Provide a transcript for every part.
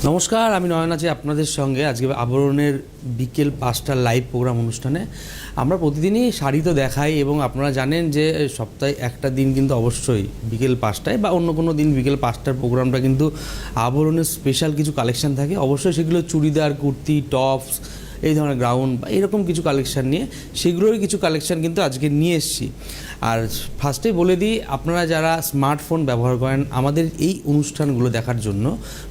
নমস্কার, আমি নয়ন আছি আপনাদের সঙ্গে। আজকে আবরণের বিকেল 5টার লাইভ প্রোগ্রাম অনুষ্ঠানে আমরা প্রতিদিনই শাড়ি তো দেখাই এবং আপনারা জানেন যে সপ্তাহে একটা দিন কিন্তু অবশ্যই বিকেল 5টায় বা অন্য কোনো দিন বিকেল 5টার প্রোগ্রামটা কিন্তু আবরণের স্পেশাল কিছু কালেকশান থাকে। অবশ্যই সেগুলো চুড়িদার, কুর্তি, টপস, এই ধরনের গ্রাউন্ড বা এরকম কিছু কালেকশান নিয়ে সেগুলোরই কিছু কালেকশান কিন্তু আজকে নিয়ে এসেছি। আর ফার্স্টেই বলে দিই, আপনারা যারা স্মার্টফোন ব্যবহার করেন আমাদের এই অনুষ্ঠানগুলো দেখার জন্য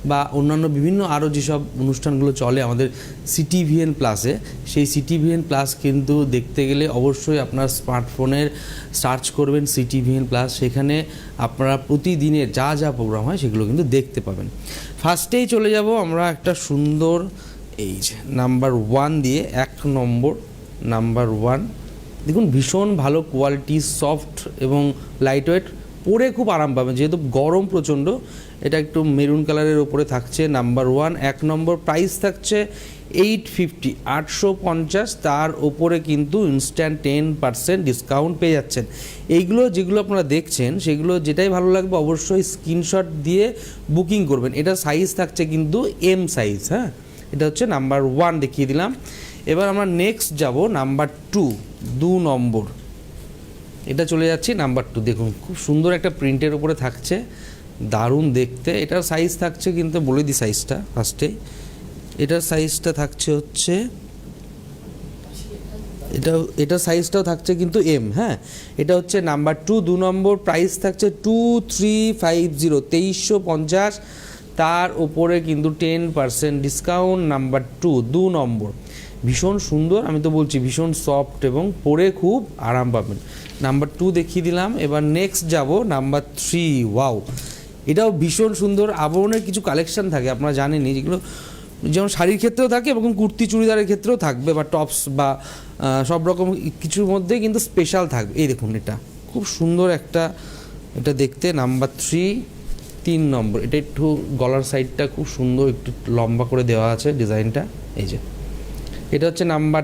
বা অন্যান্য বিভিন্ন আরও যেসব অনুষ্ঠানগুলো চলে আমাদের সিটিভিএন প্লাসে, সেই সিটিভিএন প্লাস কিন্তু দেখতে গেলে অবশ্যই আপনার স্মার্টফোনের সার্চ করবেন সিটিভিএন প্লাস। সেখানে আপনারা প্রতিদিনের যা যা প্রোগ্রাম হয় সেগুলো কিন্তু দেখতে পাবেন। ফার্স্টেই চলে যাব আমরা একটা সুন্দর এই যে নাম্বার 1 দিয়ে 1 নম্বর নাম্বার 1 দেখুন, ভীষণ ভালো কোয়ালিটি, সফট এবং লাইট ওয়েট, পরে খুব আরাম পাবেন যেহেতু গরম প্রচণ্ড। এটা একটু মেরুন কালারের ওপরে থাকছে নাম্বার 1 1 নম্বর। প্রাইস থাকছে 850 850। তার ওপরে কিন্তু ইনস্ট্যান্ট 10% ডিসকাউন্ট পেয়ে যাচ্ছেন। এইগুলো যেগুলো আপনারা দেখছেন সেগুলো যেটাই ভালো লাগবে অবশ্যই স্ক্রিনশট দিয়ে বুকিং করবেন। এটা সাইজ থাকছে কিন্তু এম সাইজ। হ্যাঁ, এটা হচ্ছে নাম্বার 1 দেখিয়ে দিলাম। এবার আমরা নেক্সট যাব নাম্বার 2 নম্বর। এটা চলে যাচ্ছি নাম্বার 2। দেখুন খুব সুন্দর একটা প্রিন্টের উপরে থাকছে, দারুণ দেখতে। এটার সাইজ থাকছে কিন্তু বলে দিই সাইজটা ফার্স্টেই। এটার সাইজটা থাকছে হচ্ছে এটার সাইজটাও থাকছে কিন্তু এম। হ্যাঁ, এটা হচ্ছে নাম্বার 2 নম্বর। প্রাইস থাকছে 2350 2350। তার ওপরে কিন্তু 10% ডিসকাউন্ট। নাম্বার 2 নম্বর, ভীষণ সুন্দর, আমি তো বলছি ভীষণ সফট এবং পরে খুব আরাম পাবেন। নাম্বার 2 দেখিয়ে দিলাম। এবার নেক্সট যাব নাম্বার 3। ওয়াও, এটাও ভীষণ সুন্দর। আবরণের কিছু কালেকশান থাকে আপনারা জানেনই, যেগুলো যেমন শাড়ির ক্ষেত্রেও থাকে এবং কুর্তি চুড়িদারের ক্ষেত্রেও থাকবে বা টপস বা সব রকম কিছুর মধ্যে কিন্তু স্পেশাল থাকবে। এই দেখুন, এটা খুব সুন্দর একটা, এটা দেখতে নাম্বার 3 নম্বর। এটা একটু গলার সাইডটা খুব সুন্দর, একটু লম্বা করে দেওয়া আছে ডিজাইনটা। এই যে এটা হচ্ছে নাম্বার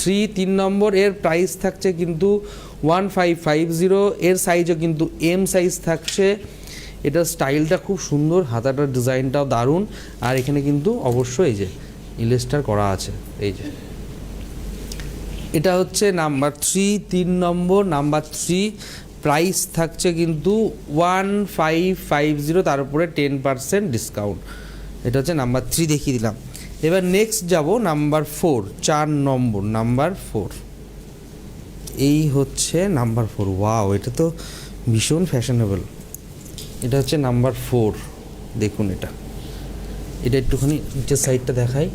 3 নম্বর। এর প্রাইস থাকছে কিন্তু 1550। এর সাইজও কিন্তু এম সাইজ থাকছে। এটার স্টাইলটা খুব সুন্দর, হাতাটার ডিজাইনটাও দারুণ। আর এখানে কিন্তু অবশ্যই এই যে ইলেস্টার করা আছে। এই যে এটা হচ্ছে নাম্বার 3 নম্বর। নাম্বার 3 প্রাইস থাকছে কিন্তু 1550। তার উপরে 10% ডিসকাউন্ট। এটা হচ্ছে নাম্বার 3 দেখিয়ে দিলাম। এবার নেক্সট যাব নাম্বার 4 নম্বর। নাম্বার 4, এই হচ্ছে নাম্বার 4। ওয়াও, এটা তো ভীষণ ফ্যাশনেবল। এটা হচ্ছে নাম্বার 4। দেখুন এটা একটুখানি নিচের সাইডটা দেখাই।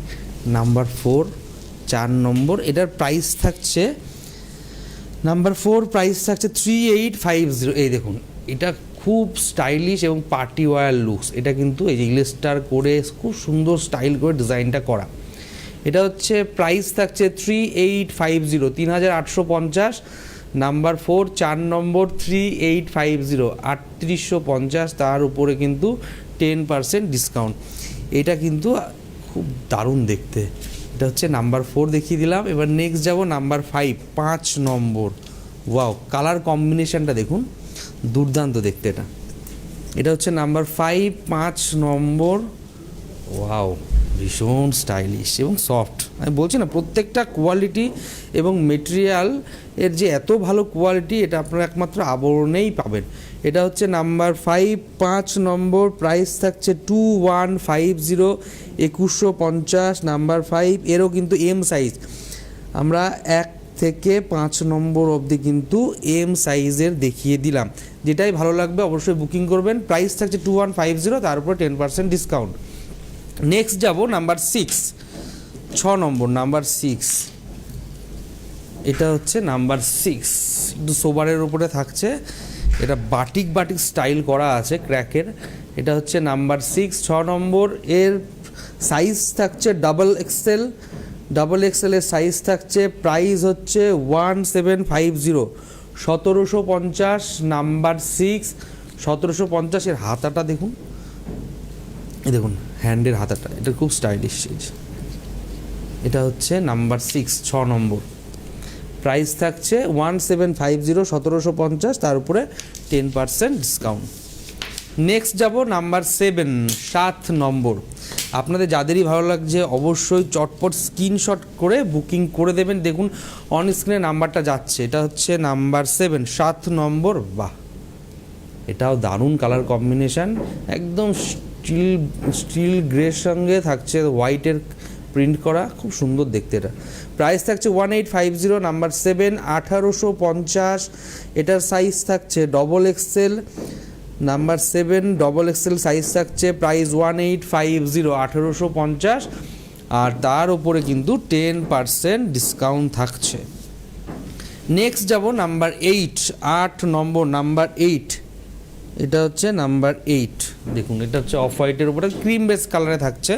নাম্বার 4 নম্বর। এটার প্রাইস থাকছে নাম্বার 4 প্রাইস থাকছে 3850। এই দেখুন, এটা খুব স্টাইলিশ এবং পার্টি ওয়্যার লুকস। এটা কিন্তু এই যে ইলেস্টার করে খুব সুন্দর স্টাইল করে ডিজাইনটা করা। এটা হচ্ছে প্রাইস থাকছে 3850 3850। নাম্বার 4 নম্বর 3850 3850। তার উপরে কিন্তু 10% ডিসকাউন্ট। এটা কিন্তু খুব দারুণ দেখতে। এটা হচ্ছে নাম্বার 4 দেখিয়ে দিলাম। এবার নেক্সট যাব নাম্বার 5 নম্বর। ওয়াও, কালার কম্বিনেশনটা দেখুন, দুর্দান্ত দেখতে। এটা হচ্ছে নাম্বার 5 নম্বর। ওয়াও, ভীষণ স্টাইলিশ এবং সফট। আমি বলছি না, প্রত্যেকটা কোয়ালিটি এবং মেটেরিয়াল এর যে এত ভালো কোয়ালিটি, এটা আপনারা একমাত্র আবরণেই পাবেন। এটা হচ্ছে নাম্বার 5 নম্বর। প্রাইস থাকছে 2150 2150। নাম্বার 5, এরও কিন্তু এম সাইজ। আমরা 1 থেকে 5 নম্বর অবধি কিন্তু এম সাইজের দেখিয়ে দিলাম। যেটাই ভালো লাগবে অবশ্যই বুকিং করবেন। প্রাইস থাকছে 2150, তার উপর 10% ডিসকাউন্ট। নেক্সট যাব নাম্বার 6 নম্বর। নাম্বার 6, এটা হচ্ছে নাম্বার 6। একটু সোবারের উপরে থাকছে। এটা বাটিক স্টাইল করা আছে ক্র্যাকের। এটা হচ্ছে নাম্বার 6 নম্বর। এর সাইজ থাকছে ডাবল এক্সেল এর সাইজ থাকছে। প্রাইস হচ্ছে 1750 1750। নাম্বার 6 1750। এর হাতাটা দেখুন, এই দেখুন হ্যান্ডের হাতাটা, এটা খুব স্টাইলিশ। এটা হচ্ছে নাম্বার 6 নম্বর। প্রাইস থাকছে 1750 1750। তার উপরে 10% ডিসকাউন্ট। নেক্সট যাব নাম্বার 7 নম্বর। আপনাদের যাদেরই ভালো লাগছে অবশ্যই চটপট স্ক্রিনশট করে বুকিং করে দেবেন। দেখুন অন স্ক্রিনে নাম্বারটা যাচ্ছে, এটা হচ্ছে নাম্বার 7, 7 নম্বর। বাহ, এটাও দারুণ কালার কম্বিনেশান, একদম স্টিল গ্রের সঙ্গে থাকছে হোয়াইটের প্রিন্ট করা, খুব সুন্দর দেখতে। এটা প্রাইস থাকছে 1850, নাম্বার 7, 1850। এটার সাইজ থাকছে double XL, number 7 double XL size থাকছে, প্রাইস 1850, 1850। আর তার উপরে কিন্তু 10% ডিসকাউন্ট থাকছে। নেক্সট যাব নাম্বার 8, 8 নম্বর, নাম্বার 8। এটা হচ্ছে নাম্বার 8। দেখুন এটা হচ্ছে অফ হোয়াইটের উপরে ক্রিম বেস কালারে থাকছে।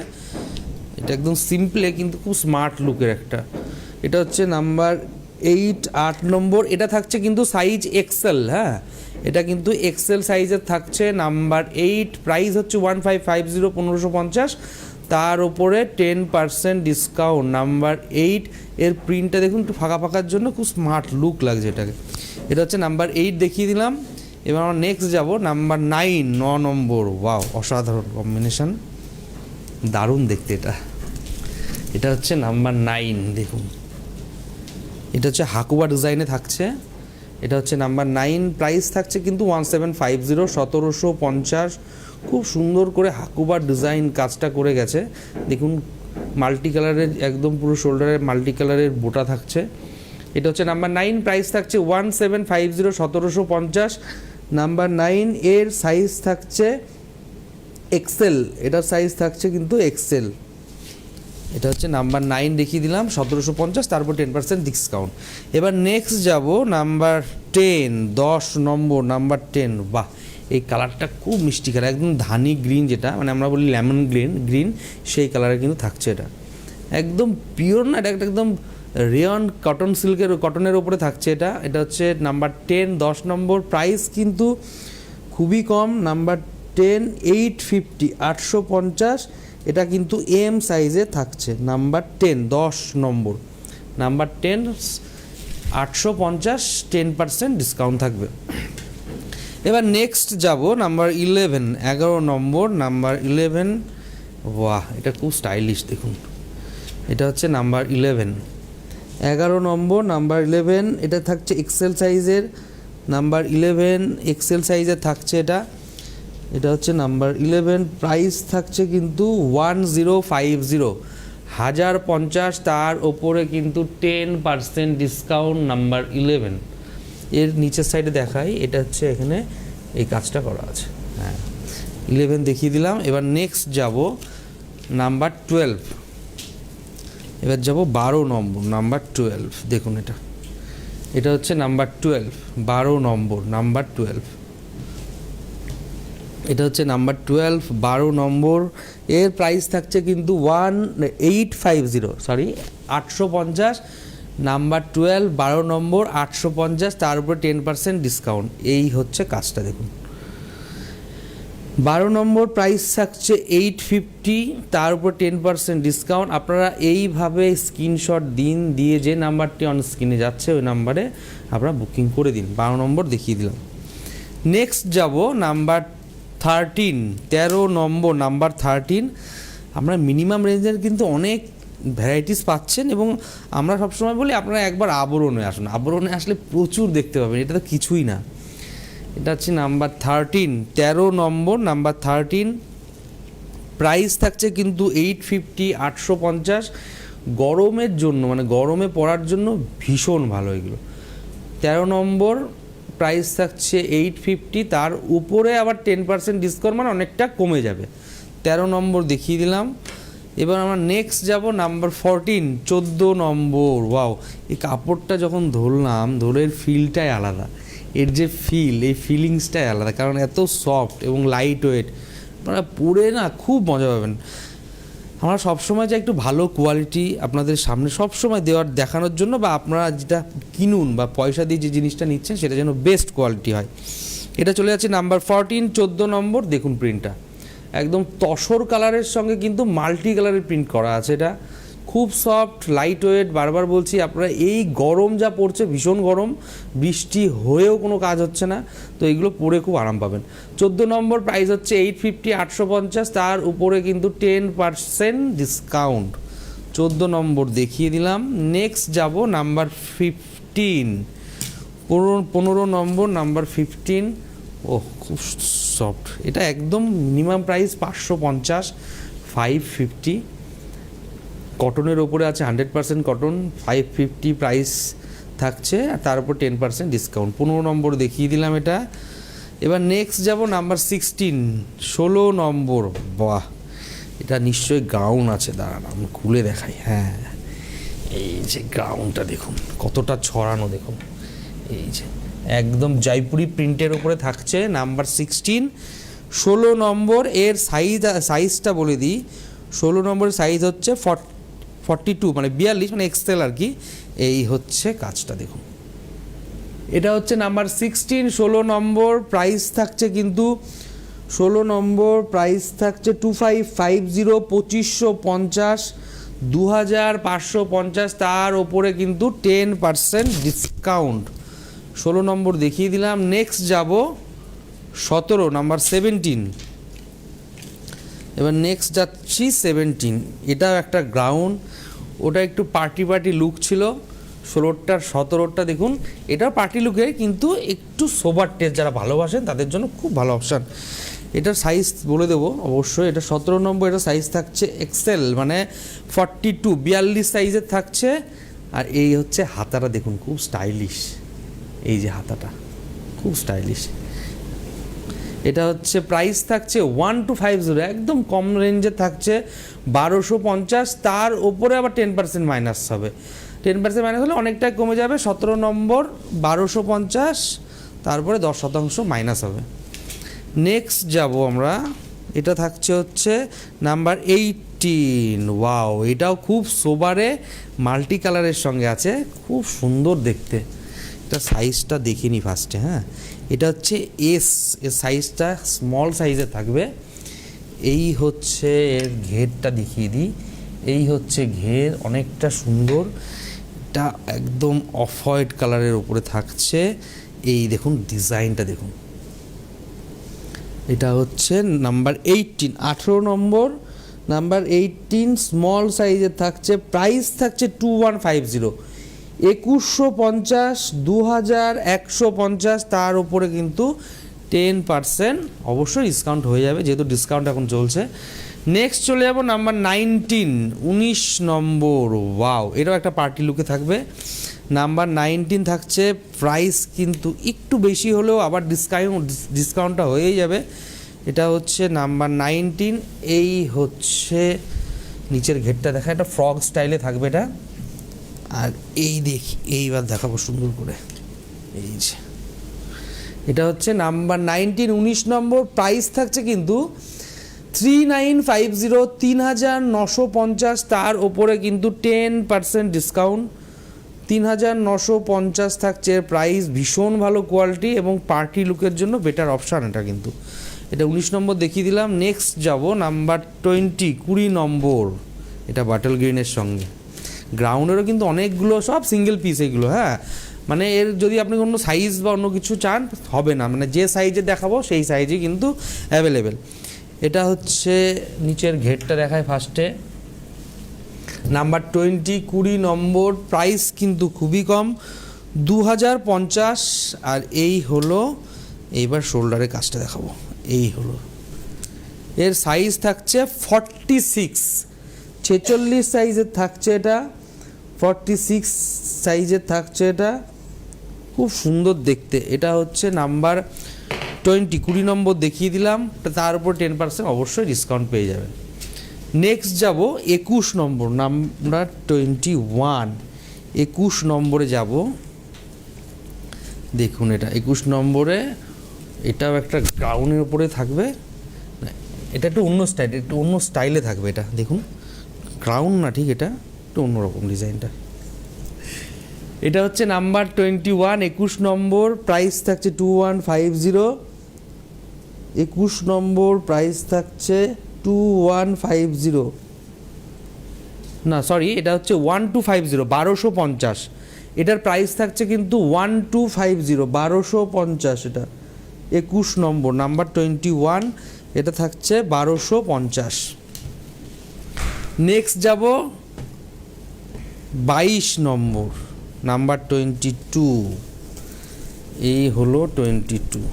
এটা একদম সিম্পলে কিন্তু খুব স্মার্ট লুকের একটা। এটা হচ্ছে নাম্বার 8, 8 নম্বর। এটা থাকছে কিন্তু সাইজ এক্সেল, হ্যাঁ এটা কিন্তু এক্সেল সাইজের থাকছে। নাম্বার 8, প্রাইস হচ্ছে 1550, 1550। তার উপরে 10% ডিসকাউন্ট। নাম্বার 8 এর প্রিন্টটা দেখুন একটু ফাঁকা ফাঁকার জন্য খুব স্মার্ট লুক লাগছে এটাকে। এটা হচ্ছে নাম্বার 8 দেখিয়ে দিলাম। এবার আমরা নেক্সট যাব নাম্বার 9, 9 নম্বর। ওয়াও, অসাধারণ কম্বিনেশান, দারুণ দেখতে এটা। এটা হচ্ছে নাম্বার 9, দেখুন এটা হচ্ছে হাকুবা ডিজাইনে থাকছে। এটা হচ্ছে নাম্বার 9, প্রাইস থাকছে কিন্তু 1750, 1750। খুব সুন্দর করে হাকুবা ডিজাইন কাজটা করে গেছে। দেখুন মাল্টি কালারের, একদম পুরো শোল্ডারের মাল্টি কালারের বোটা থাকছে। এটা হচ্ছে নাম্বার 9, প্রাইস থাকছে 1750, 1750। নাম্বার 9 এর সাইজ থাকছে এক্সেল, এটার সাইজ থাকছে কিন্তু এক্সেল। এটা হচ্ছে নাম্বার 9 দেখিয়ে দিলাম, 1750, তারপর 10% ডিসকাউন্ট। এবার নেক্সট যাব নাম্বার 10, 10 নম্বর, নাম্বার 10। বাহ, এই কালারটা খুব মিষ্টি কালার, একদম ধানি গ্রিন, যেটা মানে আমরা বলি লেমন গ্রিন, সেই কালারে কিন্তু থাকছে। এটা একদম পিওর না, এটা একদম রেয়ন কটন সিল্কের, কটনের ওপরে থাকছে এটা। এটা হচ্ছে নাম্বার 10, 10 নম্বর। প্রাইস কিন্তু খুবই কম, নাম্বার 10, 850, 850। এটা কিন্তু এম সাইজে থাকছে। নাম্বার 10, 10 নম্বর, নাম্বার 10, 850, 10% ডিসকাউন্ট থাকবে। এবার নেক্সট যাব নাম্বার 11, 11 নম্বর, নাম্বার 11। বাহ, এটা খুব স্টাইলিশ, দেখুন এটা হচ্ছে নাম্বার 11, 11 নম্বর, নাম্বার 11। এটা থাকছে এক্সেল সাইজের, নাম্বার 11 এক্সেল সাইজের থাকছে এটা। এটা হচ্ছে নাম্বার 11, প্রাইস থাকছে কিন্তু 1050, 1050। তার ওপরে কিন্তু 10% ডিসকাউন্ট। নাম্বার 11 এর নিচের সাইডে দেখাই, এটা হচ্ছে এখানে এই কাজটা করা আছে। হ্যাঁ, 11 দেখিয়ে দিলাম। এবার নেক্সট যাব নাম্বার 12। এবার যাব 12 নম্বর, নাম্বার 12। দেখুন এটা, এটা হচ্ছে নাম্বার 12, 12 নম্বর, নাম্বার 12। এটা হচ্ছে নাম্বার 12, 12 নম্বর। এর প্রাইস থাকছে কিন্তু 850। নাম্বার 12, 12 নম্বর, 850। তার উপরে 10% ডিসকাউন্ট। এই হচ্ছে কাজটা, দেখুন 12 নম্বর প্রাইস থাকছে 850, তার উপর 10% ডিসকাউন্ট। আপনারা এইভাবে স্ক্রিনশট দিন, দিয়ে যে নাম্বারটি অন স্ক্রিনে যাচ্ছে ওই নাম্বারে আপনারা বুকিং করে দিন। 12 নম্বর দেখিয়ে দিলাম। নেক্সট যাব নাম্বার 13, 13 নম্বর, নাম্বার 13। আমরা মিনিমাম রেঞ্জের কিন্তু অনেক ভ্যারাইটিস পাচ্ছেন, এবং আমরা সবসময় বলি আপনারা একবার আবরণে আসুন, আবরণে আসলে প্রচুর দেখতে পাবেন, এটা তো কিছুই না। এটা হচ্ছে নাম্বার 13, 13 নম্বর, নাম্বার 13। প্রাইস থাকছে কিন্তু 850, 850। গরমের জন্য, মানে গরমে পরার জন্য ভীষণ ভালো এগুলো। 13 নম্বর, প্রাইস থাকছে 850, তার উপরে আবার 10% ডিসকাউন্ট, মানে অনেকটা কমে যাবে। 13 নম্বর দেখিয়ে দিলাম। এবার আমরা নেক্সট যাব নাম্বার 14, 14 নম্বর। ওয়াও, এই কাপড়টা যখন ধরলাম, ধরের ফিলটাই আলাদা, এর যে ফিল, এই ফিলিংসটাই আলাদা, কারণ এত সফট এবং লাইট ওয়েট, আপনারা পরে না খুব মজা পাবেন। আমরা সবসময় যে একটু ভালো কোয়ালিটি আপনাদের সামনে সবসময় দেখানোর জন্য, বা আপনারা যেটা কিনুন বা পয়সা দিয়ে যে জিনিসটা নিচ্ছেন সেটা যেন বেস্ট কোয়ালিটি হয়। এটা চলে যাচ্ছে নাম্বার 14, 14 নম্বর। দেখুন প্রিন্টটা একদম তসর কালারের সঙ্গে কিন্তু মাল্টি কালারের প্রিন্ট করা আছে। এটা খুব সফট লাইট ওয়েট। বারবার বলছি আপনারা, এই গরম যা পড়ছে, ভীষণ গরম, বৃষ্টি হয়েও কোনো কাজ হচ্ছে না, তো এগুলো পরে খুব আরাম পাবেন। 14 নম্বর প্রাইস হচ্ছে 850, 850, তার উপরে কিন্তু 10% ডিসকাউন্ট। 14 নম্বর দেখিয়ে দিলাম। নেক্সট যাব নাম্বার 15, 15 নম্বর, নাম্বার 15। ওহ, খুব সফট, এটা একদম মিনিমাম প্রাইস 550, 550। কটনের ওপরে আছে, 100% কটন, 550 প্রাইস থাকছে, আর তার উপর 10% ডিসকাউন্ট। 15 নম্বর দেখিয়ে দিলাম এটা। এবার নেক্সট যাব নাম্বার 16, 16 নম্বর। বাহ, এটা নিশ্চয়ই গাউন আছে, দাঁড়ান আমি খুলে দেখাই। হ্যাঁ, এই যে গাউনটা দেখুন কতটা ছড়ানো, দেখুন এই যে একদম জয়পুরি প্রিন্টের উপরে থাকছে, নাম্বার 16, 16 নম্বর। এর সাইজটা বলে দিই, 16 নম্বরের সাইজ হচ্ছে 42, মানে 42, মানে এক্সেল আর কি। এই হচ্ছে কাজটা দেখুন, এটা হচ্ছে নাম্বার 16, 16 নম্বর। প্রাইস থাকছে কিন্তু 16 নম্বর প্রাইস থাকছে 2550, 2550, 2550, তার ওপরে কিন্তু 10% ডিসকাউন্ট। 16 নম্বর দেখিয়ে দিলাম। নেক্সট যাব 17, নাম্বার 17। এবার নেক্সট যাচ্ছি 17। এটাও একটা গ্রাউন্ড, ওটা একটু পার্টি লুক ছিল। 16টার 17টা দেখুন, এটাও পার্টি লুকে, কিন্তু একটু সোবার টেস্ট যারা ভালোবাসেন তাদের জন্য খুব ভালো অপশান। এটার সাইজ বলে দেবো অবশ্যই, এটা 17 নম্বর। এটা সাইজ থাকছে এক্সেল, মানে 42, 42 সাইজের থাকছে। আর এই হচ্ছে হাতাটা দেখুন, খুব স্টাইলিশ, এই যে হাতাটা খুব স্টাইলিশ। এটা হচ্ছে প্রাইস থাকছে 1250, একদম কম রেঞ্জে থাকছে 1250, তার ওপরে আবার 10% মাইনাস হবে। 10% মাইনাস হলে অনেকটাই কমে যাবে। 17 নম্বর 1250, তারপরে 10% মাইনাস হবে। নেক্সট যাব আমরা, এটা থাকছে হচ্ছে নাম্বার 18। ওয়াও, এটাও খুব সোবারে মাল্টি কালারের সঙ্গে আছে, খুব সুন্দর দেখতে। এটা সাইজটা দেখিনি ফার্স্টে। হ্যাঁ, এটা হচ্ছে এর সাইজটা স্মল সাইজে থাকবে। এই হচ্ছে এর ঘেরটা দেখিয়ে দিই, এই হচ্ছে ঘের, অনেকটা সুন্দর। এটা একদম অফ হোয়াইট কালারের উপরে থাকছে। এই দেখুন ডিজাইনটা দেখুন, এটা হচ্ছে নাম্বার 18, 18 নম্বর, নাম্বার 18 স্মল সাইজের থাকছে। প্রাইস থাকছে 2150, 2150, 2150, তার উপরে কিন্তু 10% অবশ্যই ডিসকাউন্ট হয়ে যাবে, যেহেতু ডিসকাউন্ট এখন চলছে। নেক্সট চলে যাব নাম্বার 19, 19 নম্বর। ওয়াও, এটাও একটা পার্টি লুকে থাকবে। নাম্বার 19 থাকছে, প্রাইস কিন্তু একটু বেশি হলেও আবার ডিসকাউন্টটা হয়েই যাবে। এটা হচ্ছে নাম্বার 19। এই হচ্ছে নিচের ঘেরটা দেখা, এটা ফ্রক স্টাইলে থাকবে এটা। আর এই দেখি, এইবার দেখাবো সুন্দর করে, এই যে এটা হচ্ছে নাম্বার 19, 19 নম্বর। প্রাইস থাকছে কিন্তু 3950, 3950, তার ওপরে কিন্তু 10% ডিসকাউন্ট। 3950 থাকছে প্রাইস, ভীষণ ভালো কোয়ালিটি এবং পার্টি লুকের জন্য বেটার অপশান এটা কিন্তু। এটা 19 নম্বর দেখিয়ে দিলাম। নেক্সট যাব নাম্বার 20, 20 নম্বর। এটা বাটল গ্রিনের সঙ্গে, গ্রাউন্ডেরও কিন্তু অনেকগুলো, সব সিঙ্গেল পিস এগুলো। হ্যাঁ, মানে এর যদি আপনি কোনো সাইজ বা অন্য কিছু চান হবে না, মানে যে সাইজে দেখাবো সেই সাইজে কিন্তু অ্যাভেলেবেল। এটা হচ্ছে নিচের ঘেরটা দেখায় ফার্স্টে, নাম্বার 20, 20 নম্বর। প্রাইস কিন্তু খুবই কম, 2050। আর এই হলো, এইবার শোল্ডারের কাজটা দেখাবো। এই হলো এর সাইজ থাকছে 46, 46 সাইজের থাকছে এটা, 46 সাইজের থাকছে এটা, খুব সুন্দর দেখতে। এটা হচ্ছে নাম্বার 20, 20 নম্বর দেখিয়ে দিলাম, তার উপর 10% অবশ্যই ডিসকাউন্ট পেয়ে যাবেন। নেক্সট যাব 21 নম্বর, নাম্বার 21, 21 নম্বরে যাব। দেখুন এটা 21 নম্বরে, এটাও একটা গ্রাউন্ডের উপরে থাকবে। এটা একটু অন্য স্টাইল, একটু অন্য স্টাইলে থাকবে এটা। দেখুন গ্রাউন্ড না ঠিক, এটা একটু অন্যরকম ডিজাইনটা। এটা হচ্ছে নাম্বার 21, 21 নম্বর। প্রাইস থাকছে 2150, 21 নম্বর প্রাইস থাকছে 2150। না সরি, এটা হচ্ছে 1250, 1250। এটার প্রাইস থাকছে কিন্তু 1250, 1250। এটা 21 নম্বর, নাম্বার 21, এটা থাকছে 1250। নেক্সট যাব 22 নম্বর, নাম্বার 22। এই হলো 22,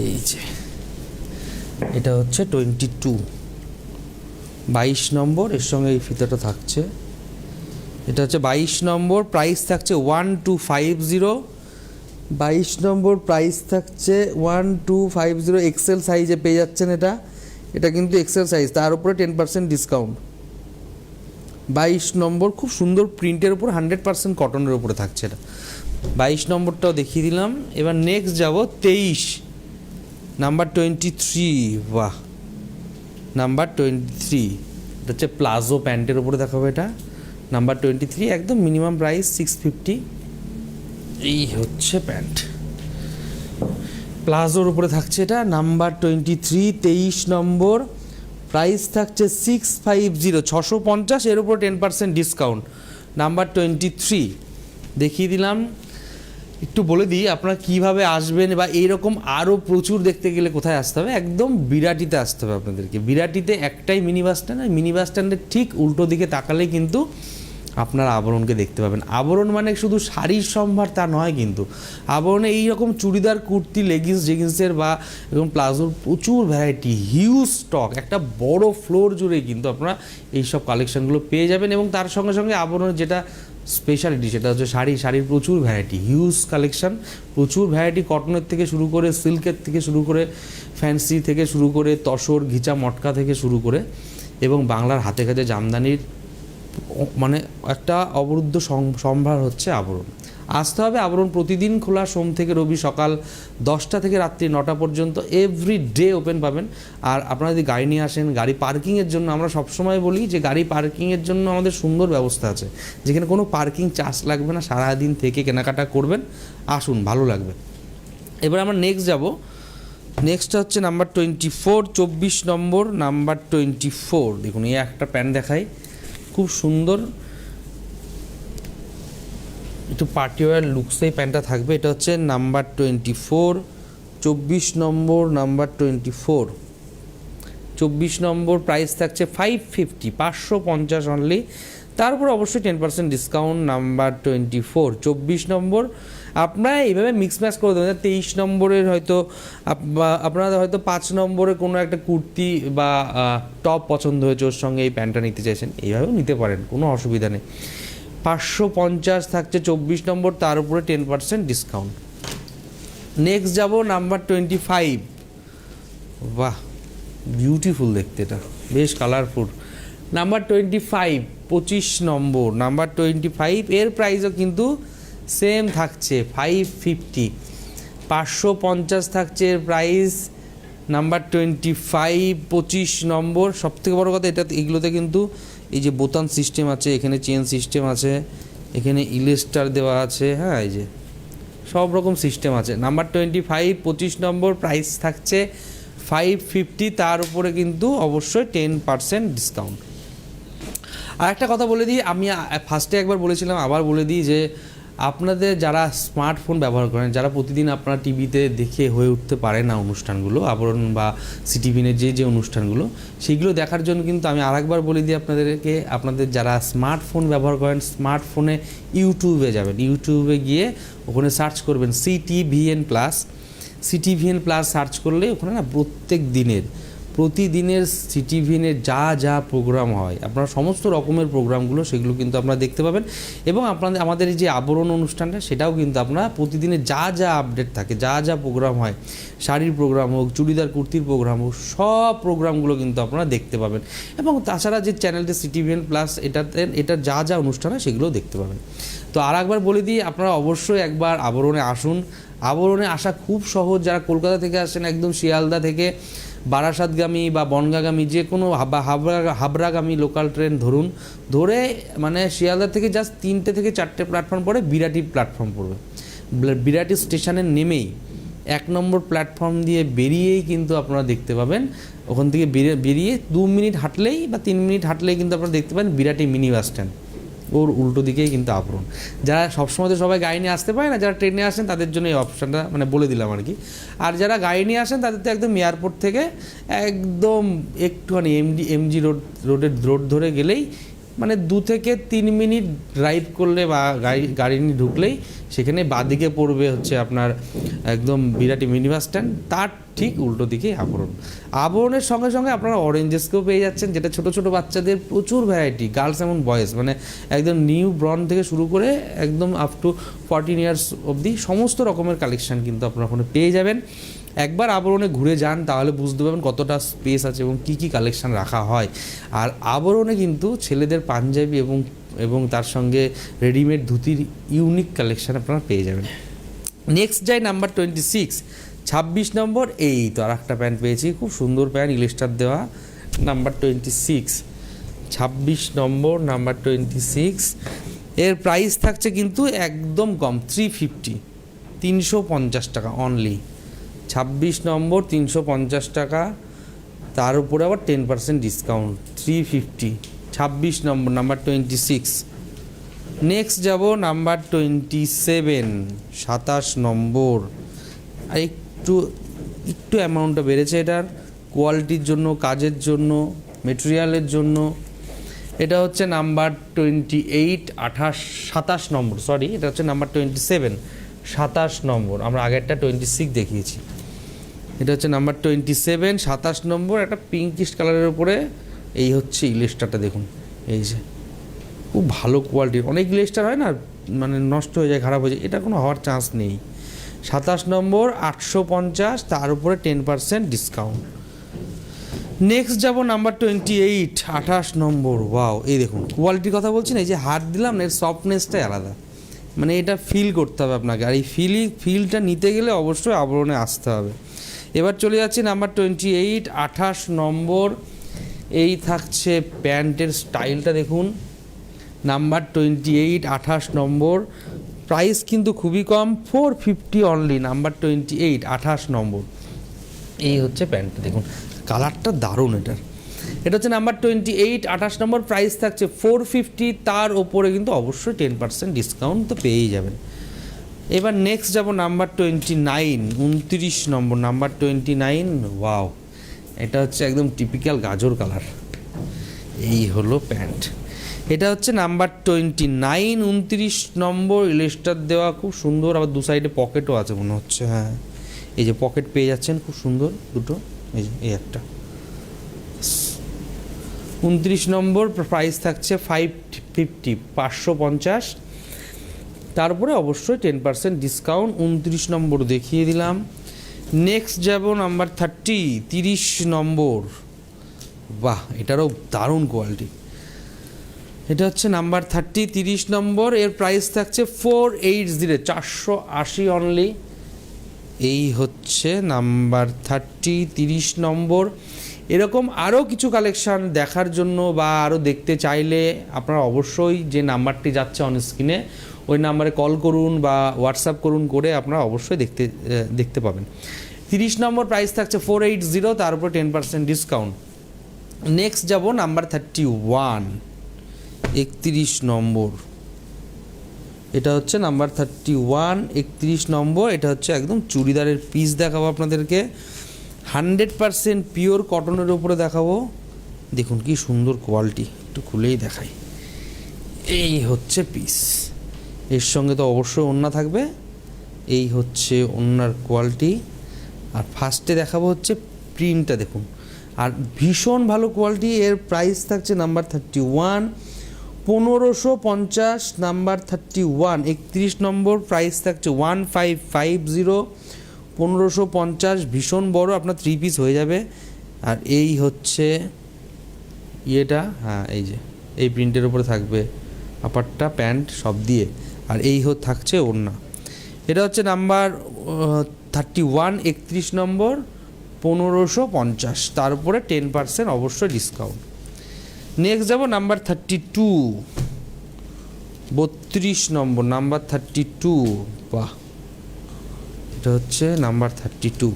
এই যে এটা হচ্ছে 22, 22 নম্বর, এর সঙ্গে এই ফিতাটা থাকছে। এটা হচ্ছে 22 নম্বর, প্রাইস থাকছে 1250। 22 নম্বর প্রাইস থাকছে 1250, এক্সেল সাইজে পেয়ে যাচ্ছেন। এটা কিন্তু এক্সেল সাইজ, তার উপরে 10% ডিসকাউন্ট। 22 নম্বর খুব সুন্দর প্রিন্টের উপর, 100% কটনের উপরে থাকছে এটা। 22 নম্বরটাও দেখিয়ে দিলাম। এবার নেক্সট যাব 23, নাম্বার 23। বাহ, নাম্বার 23, এটা হচ্ছে প্লাজো প্যান্টের উপরে দেখাবো। এটা নাম্বার 23, একদম মিনিমাম প্রাইস 650। এই হচ্ছে প্যান্ট, প্লাজোর উপরে থাকছে এটা, নাম্বার 23, 23 নম্বর, প্রাইস থাকছে 650, 650, এর উপর 10% ডিসকাউন্ট। নাম্বার 23 দেখিয়ে দিলাম। একটু বলে দিই আপনারা কীভাবে আসবেন, বা এইরকম আরও প্রচুর দেখতে গেলে কোথায় আসতে হবে। একদম বিরাটিতে আসতে হবে আপনাদেরকে। বিরাটিতে একটাই মিনি বাস স্ট্যান্ড, আর মিনি বাস স্ট্যান্ডের ঠিক উল্টো দিকে তাকালেই কিন্তু আপনারা আবরণকে দেখতে পাবেন। আবরণ মানে শুধু শাড়ির সম্ভার তা নয়, কিন্তু আবরণে এইরকম চুড়িদার, কুর্তি, লেগিংস, জেগিংসের বা এবং প্লাজোর প্রচুর ভ্যারাইটি, হিউজ স্টক, একটা বড় ফ্লোর জুড়ে কিন্তু আপনারা এইসব কালেকশানগুলো পেয়ে যাবেন। এবং তার সঙ্গে সঙ্গে আবরণের যেটা স্পেশালিটি সেটা হচ্ছে শাড়ির প্রচুর ভ্যারাইটি, হিউজ কালেকশান, প্রচুর ভ্যারাইটি, কটনের থেকে শুরু করে, সিল্কের থেকে শুরু করে, ফ্যান্সি থেকে শুরু করে, তসর, ঘিচা, মটকা থেকে শুরু করে, এবং বাংলার হাতে কাজে জামদানির মানে একটা অবরুদ্ধ সম্ভার হচ্ছে আবরণ। আসতে হবে আবরণ, প্রতিদিন খোলা, সোম থেকে রবি সকাল 10টা থেকে রাত্রি 9টা পর্যন্ত, এভরি ডে ওপেন পাবেন। আর আপনারা যদি গাড়ি নিয়ে আসেন, গাড়ি পার্কিংয়ের জন্য আমরা সবসময় বলি যে গাড়ি পার্কিংয়ের জন্য আমাদের সুন্দর ব্যবস্থা আছে, যেখানে কোনো পার্কিং চার্জ লাগবে না। সারাদিন থেকে কেনাকাটা করবেন, আসুন, ভালো লাগবে। এবার আমরা নেক্সট যাব, নেক্সট হচ্ছে নাম্বার 24, 24 নম্বর, নাম্বার 24। দেখুন, এই একটা প্যান্ট দেখাই, খুব সুন্দর, একটু পার্টিওয়ার লুকসেই প্যান্টটা থাকবে। এটা হচ্ছে নাম্বার 24, 24 নম্বর, নাম্বার 24। 24 নম্বর প্রাইস থাকছে 550, 550 অনলি, তার উপর অবশ্যই 10% ডিসকাউন্ট। নাম্বার 24, 24 নম্বর। আপনারা এইভাবে মিক্স ম্যাচ করে দেবেন। 23 নম্বরের হয়তো আপনারা হয়তো 5 নম্বরে কোনো একটা কুর্তি বা টপ পছন্দ হয়েছে, ওর সঙ্গে এই প্যান্টটা নিতে চাইছেন, এইভাবেও নিতে পারেন, কোনো অসুবিধা নেই। 550 থাকছে 24 নম্বর, তার উপরে 10% ডিসকাউন্ট। নেক্সট যাব নাম্বার 25। বাহ, বিউটিফুল দেখতে, এটা বেশ কালারফুল। নাম্বার 25, 25 নম্বর, নাম্বার 25, এর প্রাইসও কিন্তু সেম থাকছে 550, 550 থাকছে এর প্রাইস। নাম্বার 25, 25 নম্বর। সবথেকে বড় কথা, এগুলোতে কিন্তু এই যে বোতাম সিস্টেম আছে, এখানে চেন সিস্টেম আছে, এখানে ইলেস্টার দেওয়া আছে, হ্যাঁ, এই যে সব রকম সিস্টেম আছে। নাম্বার 25, 25 নম্বর, প্রাইস থাকছে 550, তার উপরে কিন্তু অবশ্যই 10% ডিসকাউন্ট। আর একটা কথা বলে দিই, আমি ফার্স্টে একবার বলেছিলাম, আবার বলে দিই যে আপনাদের যারা স্মার্টফোন ব্যবহার করেন, যারা প্রতিদিন আপনারা টিভিতে দেখে হয়ে উঠতে পারে না অনুষ্ঠানগুলো, আবরণ বা সিটিভিনের যে অনুষ্ঠানগুলো, সেইগুলো দেখার জন্য কিন্তু আমি আরেকবার বলে দিই আপনাদেরকে, আপনাদের যারা স্মার্টফোন ব্যবহার করেন, স্মার্টফোনে ইউটিউবে যাবেন, ইউটিউবে গিয়ে ওখানে সার্চ করবেন CTVN plus. CTVN plus search করলে ওখানে না প্রতিদিনের সিটিভিএনের যা প্রোগ্রাম হয়, আপনারা সমস্ত রকমের প্রোগ্রামগুলো সেগুলো কিন্তু আপনারা দেখতে পাবেন। এবং আমাদের এই যে আবরণ অনুষ্ঠানটা, সেটাও কিন্তু আপনারা প্রতিদিনের যা আপডেট থাকে, যা প্রোগ্রাম হয়, শাড়ির প্রোগ্রাম হোক, চুড়িদার কুর্তির প্রোগ্রাম হোক, সব প্রোগ্রামগুলো কিন্তু আপনারা দেখতে পাবেন। এবং তাছাড়া যে চ্যানেলটি সিটিভিএন প্লাস, এটার যা অনুষ্ঠান হয় সেগুলোও দেখতে পাবেন। তো আর একবার বলে দিই, আপনারা অবশ্যই একবার আবরণে আসুন। আবরণে আসা খুব সহজ। যারা কলকাতা থেকে আসেন, একদম শিয়ালদা থেকে বারাসাতগামী বা বনগাগামী যে কোনো হাবড়াগামী লোকাল ট্রেন ধরে মানে শিয়ালদা থেকে জাস্ট 3টে থেকে 4টে প্ল্যাটফর্ম পরে বিরাটি প্ল্যাটফর্ম পড়বে। বিরাটি স্টেশনে নেমেই 1 নম্বর প্ল্যাটফর্ম দিয়ে বেরিয়েই কিন্তু আপনারা দেখতে পাবেন, ওখান থেকে বেরিয়ে 2 মিনিট হাঁটলেই বা 3 মিনিট হাঁটলেই কিন্তু আপনারা দেখতে পাবেন বিরাটি মিনি বাস স্ট্যান্ড, ওর উল্টো দিকেই কিন্তু আবরণ। যারা সবসময় তো সবাই গাড়ি নিয়ে আসতে পারে না, যারা ট্রেনে আসেন তাদের জন্য এই অপশানটা মানে বলে দিলাম আর কি। আর যারা গাড়ি নিয়ে আসেন তাদের তো একদম এয়ারপোর্ট থেকে একদম একটুখানি এমজি রোড ধরে গেলেই মানে 2 থেকে 3 মিনিট ড্রাইভ করলে বা গাড়ি নিয়ে ঢুকলেই সেখানে বাঁদিকে পড়বে হচ্ছে আপনার একদম বিরাটি মিনি বাস স্ট্যান্ড, তার ঠিক উল্টো দিকেই আবরণ। আবরণের সঙ্গে সঙ্গে আপনারা অরেঞ্জেসকেও পেয়ে যাচ্ছেন, যেটা ছোটো ছোটো বাচ্চাদের প্রচুর ভ্যারাইটি, গার্লস এবং বয়েজ, মানে একদম নিউ ব্রন থেকে শুরু করে একদম আপ টু 14 ইয়ার্স অবধি সমস্ত রকমের কালেকশান কিন্তু আপনারা ওখানে পেয়ে যাবেন। একবার আবরণে ঘুরে যান তাহলে বুঝতে পারবেন কতটা স্পেস আছে এবং কী কী কালেকশান রাখা হয়। আর আবরণে কিন্তু ছেলেদের পাঞ্জাবি এবং তার সঙ্গে রেডিমেড ধুতির ইউনিক কালেকশান আপনারা পেয়ে যাবেন। নেক্সট যাই নাম্বার 26 নম্বর, এই তো আর একটা প্যান্ট পেয়েছি, খুব সুন্দর প্যান্ট, ইলিস্টার দেওয়া, নাম্বার 26 নম্বর, নাম্বার 26। এর প্রাইস থাকছে কিন্তু একদম কম, 350 টাকা অনলি। 26 নম্বর 350 টাকা, তার উপরে আবার 10% ডিসকাউন্ট, 350। 26 নম্বর, নাম্বার 26। নেক্সট যাব নাম্বার 27 নম্বর। আর একটু অ্যামাউন্টটা বেড়েছে এটার, কোয়ালিটির জন্য, কাজের জন্য, মেটেরিয়ালের জন্য। এটা হচ্ছে নাম্বার 27 নম্বর, সরি এটা হচ্ছে নাম্বার 27 নম্বর, আমরা আগেরটা 26 দেখিয়েছি। এটা হচ্ছে নাম্বার 27 নম্বর, একটা পিঙ্কিশ কালারের উপরে এই হচ্ছে ইলিস্টারটা, দেখুন এই যে খুব ভালো কোয়ালিটির। অনেক ইলিস্টার হয় না মানে নষ্ট হয়ে যায়, খারাপ হয়ে যায়, এটা কোনো হওয়ার চান্স নেই। 27 নম্বর 850, তার উপরে 10% ডিসকাউন্ট। নেক্সট যাব নাম্বার 28 নম্বর। ওয়াও, এই দেখুন কোয়ালিটির কথা বলছি না, এই যে হাত দিলাম না, এর সফটনেসটাই আলাদা, মানে এটা ফিল করতে হবে আপনাকে, আর এই ফিলটা নিতে গেলে অবশ্যই আবরণে আসতে হবে। এবার চলে যাচ্ছি নাম্বার 28 নম্বর। এই থাকছে প্যান্টের স্টাইলটা দেখুন, নাম্বার 28 নম্বর, প্রাইস কিন্তু খুবই কম, 450 অনলি, নাম্বার 28 নম্বর। এই হচ্ছে প্যান্টটা দেখুন, কালারটা দারুণ এটার। এটা হচ্ছে নাম্বার 28 নম্বর, প্রাইস থাকছে 450, তার ওপরে কিন্তু অবশ্যই 10% ডিসকাউন্ট তো পেয়েই যাবেন। এবার নেক্সট যাব নাম্বার 29 নম্বর, নাম্বার 29। ওয়াও, এটা হচ্ছে একদম টিপিক্যাল গাজর কালার, এই হলো প্যান্ট। এটা হচ্ছে নাম্বার 29 নম্বর, ইলিস্টার দেওয়া, খুব সুন্দর, আবার দু সাইডে পকেটও আছে মনে হচ্ছে, হ্যাঁ এই যে পকেট পেয়ে যাচ্ছেন খুব সুন্দর দুটো, এই যে এই একটা। 29 নম্বর, প্রাইস থাকছে 550, তারপরে অবশ্যই 10% ডিসকাউন্ট। 29 নম্বর দেখিয়ে দিলাম। নেক্সট যাব নাম্বার 30 নম্বর। বাহ, এটারও দারুণ কোয়ালিটি। এটা হচ্ছে নাম্বার 30 নম্বর, এর প্রাইস থাকছে 480 অনলি। এই হচ্ছে নাম্বার 30 নম্বর। এরকম আরও কিছু কালেকশান দেখার জন্য বা আরও দেখতে চাইলে আপনারা অবশ্যই যে নাম্বারটি যাচ্ছে অন স্ক্রিনে ওই নাম্বারে কল করুন বা হোয়াটসঅ্যাপ করুন, করে আপনারা অবশ্যই দেখতে পাবেন। 30 নম্বর প্রাইস থাকছে 480, তার উপরে 10% ডিসকাউন্ট। নেক্সট যাব নাম্বার 31 নম্বর। এটা হচ্ছে নাম্বার 31 নম্বর। এটা হচ্ছে একদম চুড়িদারের পিস দেখাবো আপনাদেরকে, 100% পিওর কটনের উপরে দেখাবো। দেখুন কি সুন্দর কোয়ালিটি, একটু খুলেই দেখাই। এই হচ্ছে পিস, এর সঙ্গে তো অবশ্যই ওড়না থাকবে। এই হচ্ছে ওড়নার কোয়ালিটি। আর ফার্স্টে দেখাবো হচ্ছে প্রিন্টটা দেখুন, আর ভীষণ ভালো কোয়ালিটি। এর প্রাইস থাকছে নাম্বার 31, 1550, নাম্বার 31। 31 নম্বর, প্রাইস থাকছে 1550, 1550, ভীষণ বড়, আপনার 3 পিস হয়ে যাবে। আর এই হচ্ছে ইয়েটা, হ্যাঁ এই যে এই প্রিন্টের উপরে থাকবে আপারটা, প্যান্ট সব দিয়ে, আর এই থাকছে ওড়না। এটা হচ্ছে নাম্বার 31, 31 নম্বর, 1550, তার উপরে 10% অবশ্যই ডিসকাউন্ট। নেক্সট যাব নাম্বার 32 নম্বর, নাম্বার 32। বাহ, এটা হচ্ছে নাম্বার 32।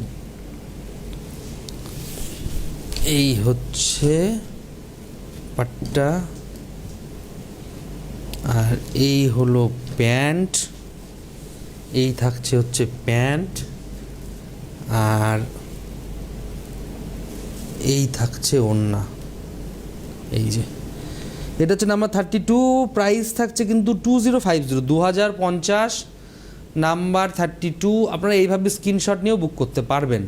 এই হচ্ছে পাট্টা, আর এই হলো প্যান্ট, এই থাকছে হচ্ছে প্যান্ট, আর এই থাকছে ওড়না। এই যে এটা হচ্ছে নাম্বার 32, প্রাইস থাকছে কিন্তু 2050, 2050 নাম্বার 32। আপনারা এইভাবে স্ক্রিনশট নিয়েও বুক করতে পারবেন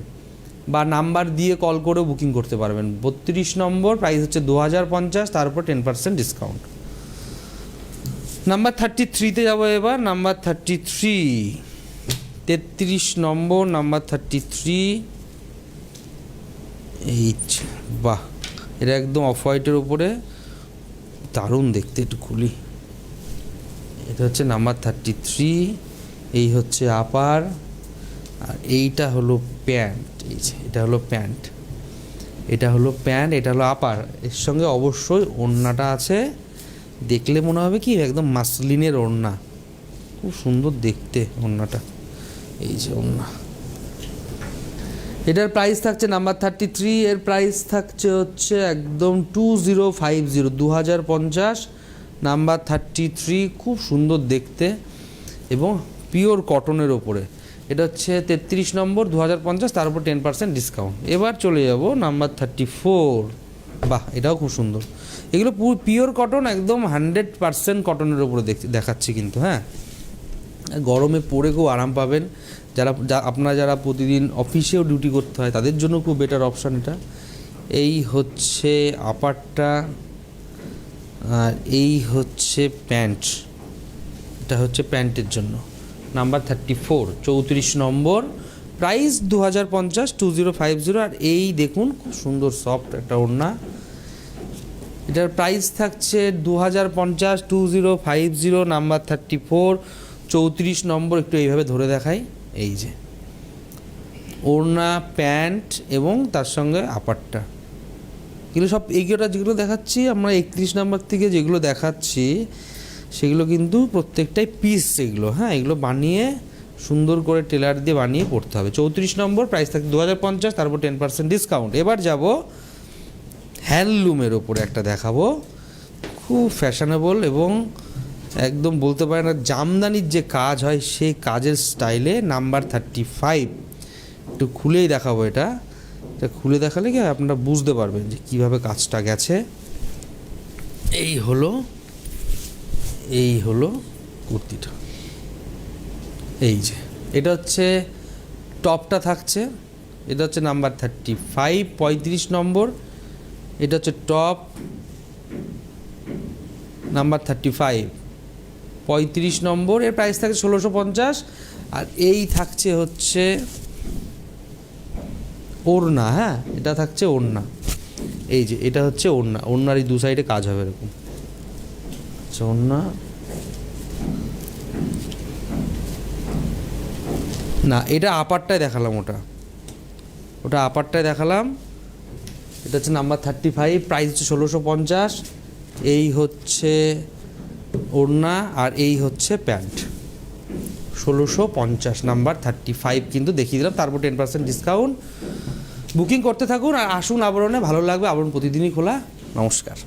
বা নাম্বার দিয়ে কল করেও বুকিং করতে পারবেন। 32 নম্বর, প্রাইস হচ্ছে 2050, তার উপর 10% ডিসকাউন্ট। নাম্বার 33-তে যাবো এবার। নাম্বার 33, 33 নম্বর, নাম্বার 33। এই বাহ, এটা একদম অফ হোয়াইটের উপরে, দারুণ দেখতে। একটু খুলি, এটা হচ্ছে নাম্বার 33। এই হচ্ছে আপার, আর এইটা হলো প্যান্ট। এই যে এটা হলো প্যান্ট, এটা হলো প্যান্ট, এটা হলো আপার। এর সঙ্গে অবশ্যই ওড়নাটা আছে, দেখলে মনে হবে কি একদম মাসলিনের ওড়না, খুব সুন্দর দেখতে ওড়নাটা। এই যে ওড়না, এটার প্রাইস থাকছে নাম্বার 33, এর প্রাইস থাকছে হচ্ছে একদম 2050, 2050 নাম্বার 33। খুব সুন্দর দেখতে এবং পিওর কটনের ওপরে। এটা হচ্ছে 33 নম্বর, 2050, তার উপর 10% ডিসকাউন্ট। এবার চলে যাব নাম্বার 34। বাহ, এটাও খুব সুন্দর। এগুলো পিওর কটন, একদম 100% কটনের ওপরে দেখাচ্ছি কিন্তু। হ্যাঁ, গরমে পরে খুব আরাম পাবেন। আপনারা যারা প্রতিদিন অফিসেও ডিউটি করতে হয় তাদের জন্য খুব বেটার অপশান এটা। এই হচ্ছে আপারটা, আর এই হচ্ছে প্যান্ট। এটা হচ্ছে প্যান্টের জন্য নাম্বার 34, 34 নম্বর, প্রাইস 2050, 2050। আর এই দেখুন খুব সুন্দর সফট একটা ওড়না। এটার প্রাইস থাকছে 2050, 2050 নাম্বার 34, 34 নম্বর। একটু এইভাবে ধরে দেখাই, এই যে ওড়না, প্যান্ট এবং তার সঙ্গে আপারটা। এগুলো সব যেগুলো দেখাচ্ছি আমরা 31 নম্বর থেকে যেগুলো দেখাচ্ছি সেগুলো কিন্তু প্রত্যেকটাই পিস এগুলো। হ্যাঁ, এগুলো বানিয়ে সুন্দর করে টেলার দিয়ে বানিয়ে পড়তে হবে। 34 নম্বর, প্রাইস থাকে 2050, তারপর 10% ডিসকাউন্ট। এবার যাব হ্যান্ডলুমের ওপরে একটা দেখাবো, খুব ফ্যাশনেবল এবং একদম বলতে পারেন না জামদানির যে কাজ হয় সেই কাজের স্টাইলে নাম্বার 35। একটু খুলেই দেখাবো। এটা খুলে দেখালে কি আপনারা বুঝতে পারবেন যে কীভাবে কাজটা গেছে। এই হলো কুর্তিটা। এই যে এটা হচ্ছে টপটা থাকছে, এটা হচ্ছে নাম্বার 35, 35 নম্বর। এটা হচ্ছে টপ নাম্বার 35, 35 নম্বর। এর প্রাইস থাকে 1650। আর এই থাকছে হচ্ছে ওড়না। হ্যাঁ, এটা থাকছে ওড়না। এই যে এটা হচ্ছে ওড়না, ওড়নার এই দু সাইডে কাজ হবে এরকম। আচ্ছা, ওড়না না, এটা আপারটায় দেখালাম, ওটা আপারটায় দেখালাম। এটা হচ্ছে নাম্বার 35, প্রাইস হচ্ছে 1650। এই হচ্ছে ওড়না, আর এই হচ্ছে প্যান্ট। 1650 নাম্বার 35 কিন্তু দেখিয়ে দিলাম, তারপর 10% ডিসকাউন্ট। বুকিং করতে থাকুন আর আসুন আবরণে, ভালো লাগবে। আবরণ প্রতিদিনই খোলা। নমস্কার।